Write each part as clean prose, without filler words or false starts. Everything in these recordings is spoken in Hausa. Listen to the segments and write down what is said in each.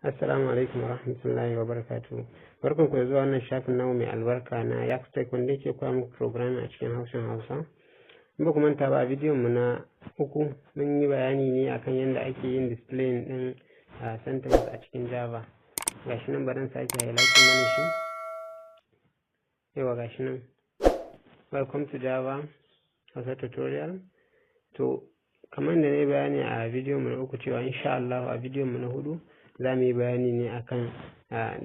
Assalamu alaikum wa rahmatullahi wa barakatuhu. Barkan ku da zuwa wannan shafin namu mai albarka na Yakstek wanda yake koya muku programming a cikin harshen Hausa. In ba ku manta ba a bidiyon mu na uku mun yi bayani ne akan yadda ake yin display din sentence a cikin Java. Gashi nan bari sake highlighting mana shi. Yawa gashi nan. Welcome to Java Hausa tutorial. To kamar da na yi bayani a bidiyon mu na uku cewa insha Allah a bidiyon mu na hudu za mu yi bayani ne akan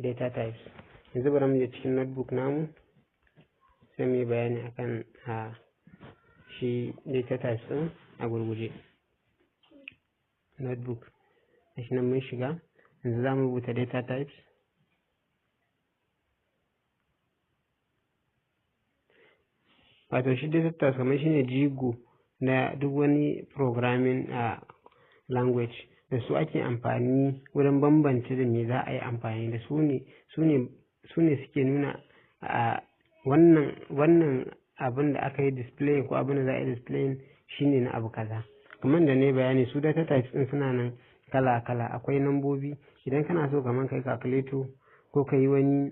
data types. Yanzu bari mu je cikin notebook namu sai mu yi bayani akan shi data types din a gurguje. Notebook shi nan mun shiga, yanzu za mu rubuta data types. Wato shi data types kamar shine jigo na duk wani programming language da su ake amfani wurin bambance da me za a yi amfani da su ne suke nuna wannan abin da aka yi display ko abin da za a yi display shine na abu kaza. Kamar da ne bayani su data types din suna nan kala akwai nambobi. Idan kana so kamar kai calculator ko ka yi wani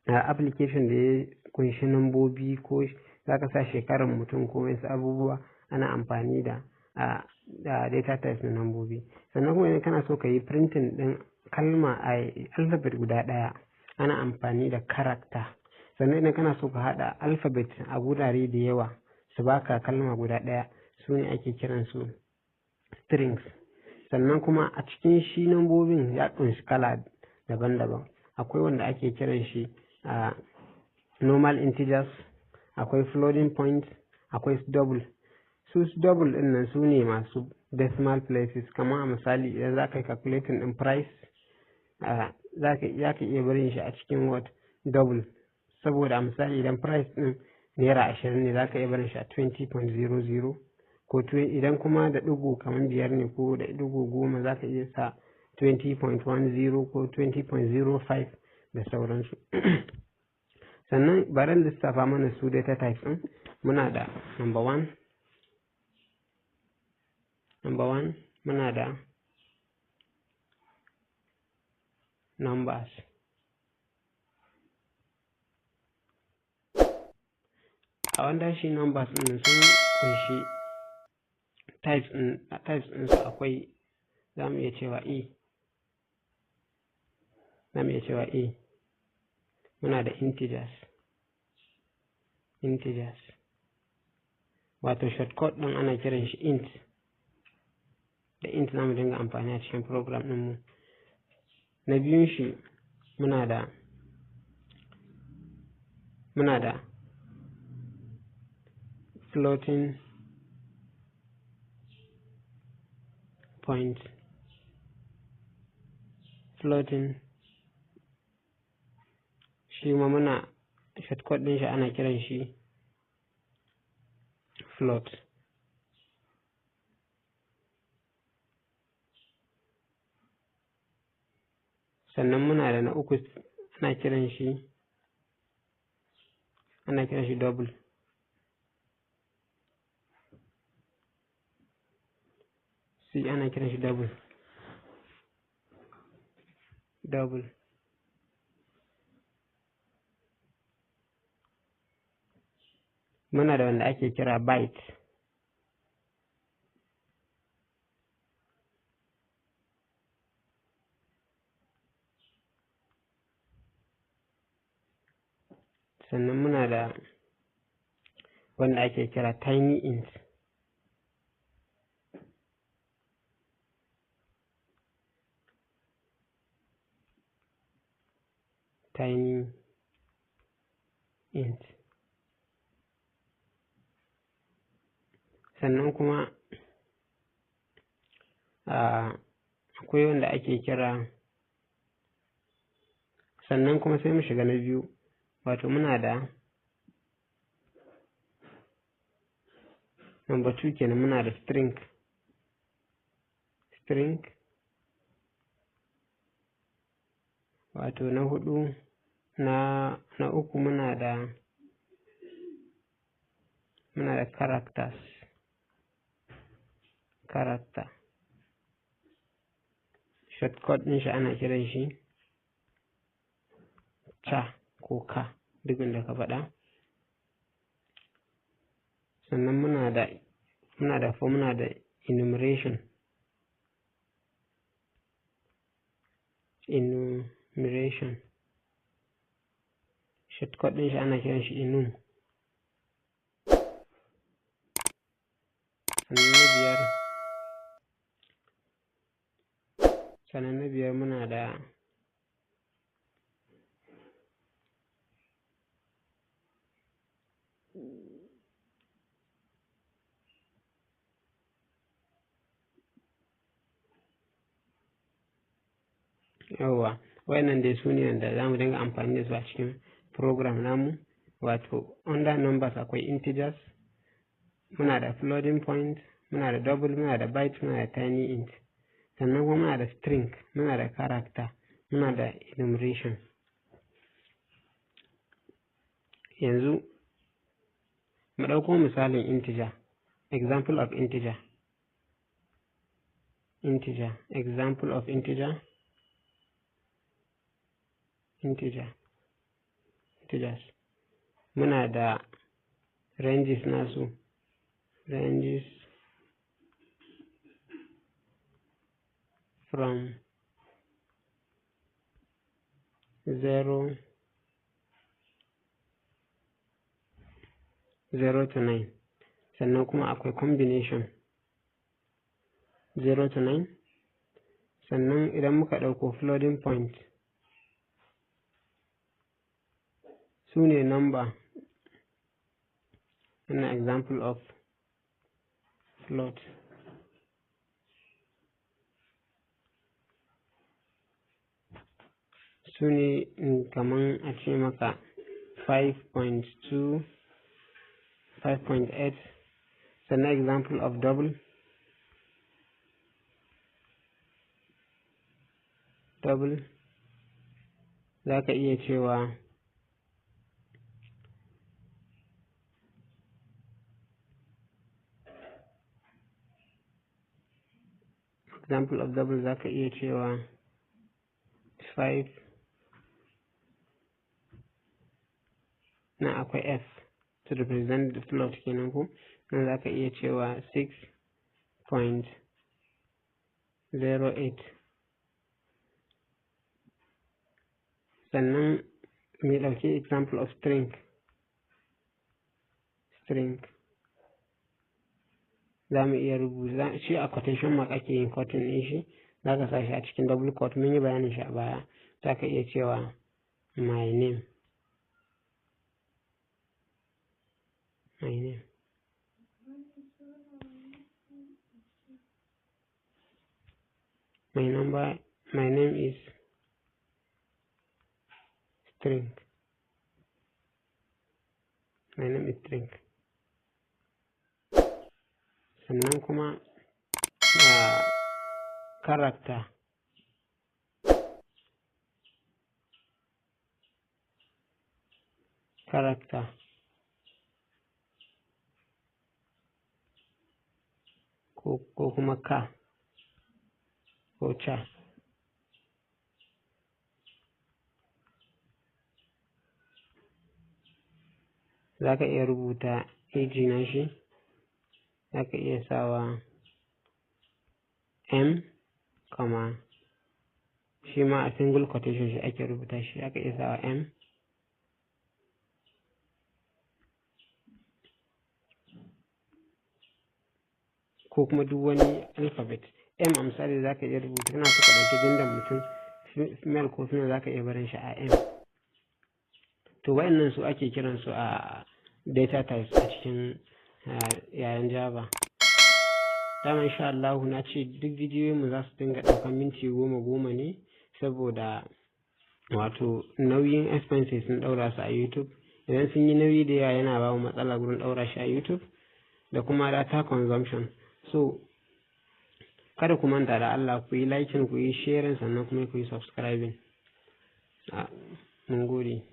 application da ya kunshi nambobi ko za ka sa shekarar mutum ko wasu abubuwa, ana amfani da data types na nambobi. Sannan kuma idan kana so ka yi printing din kalma a alphabet guda ɗaya, ana amfani da character. Sannan idan kana so ka haɗa alphabet a gurare da yawa su baka kalma guda ɗaya, su ne ake kiran su strings. Sannan kuma a cikin shi nambobin ya kunshi kala daban-daban. Akwai wanda ake kiran shi normal integers, akwai floating points, akwai double. Su double din nan su ne masu decimal places. Kamar a misali idan za ka yi calculating din price, za ka iya barin shi a cikin word double. Saboda a misali idan price din naira 20 ne, za ka iya barin shi a 20.00, ko idan kuma da ɗigo kamar 5 ne ko da ɗigo 10, za ka iya sa 20.10 ko 20.05 da sauransu. Sannan bari lissafa mana su data types din. Muna da number one, muna da numbers. A wanda shi numbers din sun kunshi types din su akwai, za mu iya cewa muna da integers. Wato shortcut din ana kiran shi int. Da int za mu dinga amfani a cikin program ɗinmu. Na biyun shi muna da floating point. Shi ma muna shortcut ɗin shi ana kiran shi float. Sannan muna da na uku ana kiran shi double. Ana kiran shi double. Muna da wanda ake kira byte. Sannan muna da wanda ake kira tiny int. Sannan kuma akwai wanda ake kira, sannan kuma sai mu shiga na biyu, wato muna da number 2 kenan, muna da string. Wato na hudu na uku muna da shortcut din shi ana kiran shi ca ko ka, duk da ka faɗa. Sannan muna da enumeration. Shortcut din shi ana kiran shi enum. Sannan na biyar muna da yawwa, wayannan dai su ne da za mu dinga amfani da su a cikin program namu. Wato under numbers akwai integers, muna da floating point, muna da double, muna da byte, muna da tiny int. Sannan kuma muna da string, muna da character, muna da enumeration. Yanzu mu ɗauko misalin integer, example of integer. Example of integers. Muna da ranges nasu, ranges from 0 to 9. Sannan kuma akwai combination 0 to 9. Sannan idan muka ɗauko floating point, su ne number. An example of float. Su ne kaman a ce maka 5.2, 5.8. Sannan example of double. Za ka iya cewa example of double za ka iya cewa 5. Na akwai f to represent the float kenan ko. Nan za ka iya cewa 6.08. Sannan mai ɗauki example of string. Za mu iya rubuta shi a quotation mark ake yin quoting ɗin shi. Za ka sa shi a cikin double quote, mun yi bayanin shi a baya. Za ka iya cewa my name. My name is string. Sannan kuma character. Ko kuma ka ko ca. Za ka iya rubuta age na shi, za ka iya sawa m, shi ma a single quotation shi ake rubuta shi, za ka iya sawa m, ko kuma duk wani alphabet. M a misali za ka iya rubuta, kana so ka ɗauki gender mutum female ko female, za ka iya barin shi a m. To wayannan su ake kiran su a data types a cikin yayin Java. Dama insha Allah na ce duk bidiyoyin mu za su dinga ɗaukan minti 10 ne, saboda wato nauyin expenses sun ɗaura su a YouTube. Idan sun yi nauyi da yawa yana ba mu matsala gurin ɗaura shi a YouTube, da kuma data consumption. So kada ku manta da Allah, ku yi liking, ku yi sharing, sannan kuma ku yi subscribing. Mungode.